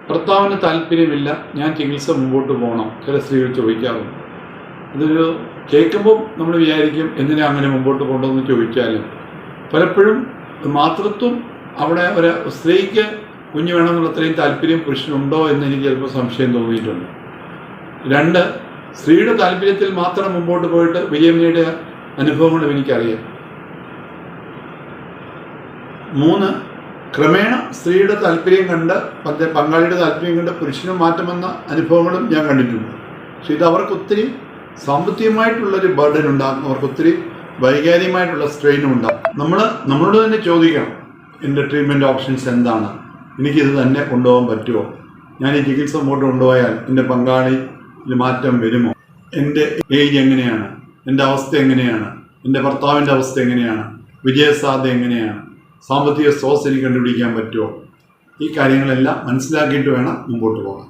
ഭർത്താവിന് താല്പര്യമില്ല, ഞാൻ ചികിത്സ മുമ്പോട്ട് പോകണം, ചില സ്ത്രീകൾ ചോദിക്കാറുണ്ട്. ഇതൊരു കേൾക്കുമ്പോൾ നമ്മൾ വിചാരിക്കും എന്തിനാ അങ്ങനെ മുമ്പോട്ട് പോകണമെന്ന് ചോദിച്ചാലും പലപ്പോഴും മാതൃത്വം അവിടെ ഒരു സ്ത്രീക്ക് കുഞ്ഞ് വേണമെന്നുള്ള അത്രയും താല്പര്യം പുരുഷനുണ്ടോ എന്ന് എനിക്ക് ചിലപ്പോൾ സംശയം തോന്നിയിട്ടുണ്ട്. 2, സ്ത്രീയുടെ താല്പര്യത്തിൽ മാത്രം മുമ്പോട്ട് പോയിട്ട് വിജയം നേടിയ അനുഭവങ്ങളും എനിക്കറിയാം. 3, ക്രമേണ സ്ത്രീയുടെ താല്പര്യം കണ്ട് പങ്കാളിയുടെ താല്പര്യം കണ്ട് പുരുഷനും മാറ്റം വന്ന അനുഭവങ്ങളും ഞാൻ കണ്ടിട്ടുണ്ട്. പക്ഷെ ഇത് അവർക്കൊത്തിരി സാമ്പത്തികമായിട്ടുള്ളൊരു ബർഡൻ ഉണ്ടാകും, അവർക്കൊത്തിരി വൈകാരികമായിട്ടുള്ള സ്ട്രെയിനും ഉണ്ടാകും. നമ്മളോട് തന്നെ ചോദിക്കണം, എൻ്റെ ട്രീറ്റ്മെൻറ്റ് ഓപ്ഷൻസ് എന്താണ്, എനിക്കിത് തന്നെ കൊണ്ടുപോകാൻ പറ്റുമോ, ഞാൻ ഈ ചികിത്സ മുമ്പോട്ട് കൊണ്ടുപോയാൽ എൻ്റെ പങ്കാളിയിൽ മാറ്റം വരുമോ, എൻ്റെ ഏജ് എങ്ങനെയാണ്, എൻ്റെ അവസ്ഥ എങ്ങനെയാണ്, എൻ്റെ ഭർത്താവിൻ്റെ അവസ്ഥ എങ്ങനെയാണ്, വിജയസാധ്യത എങ്ങനെയാണ്, സാമ്പത്തിക സ്രോതസ് എനിക്ക് കണ്ടുപിടിക്കാൻ പറ്റുമോ, ഈ കാര്യങ്ങളെല്ലാം മനസ്സിലാക്കിയിട്ട് വേണം മുമ്പോട്ട് പോകാൻ.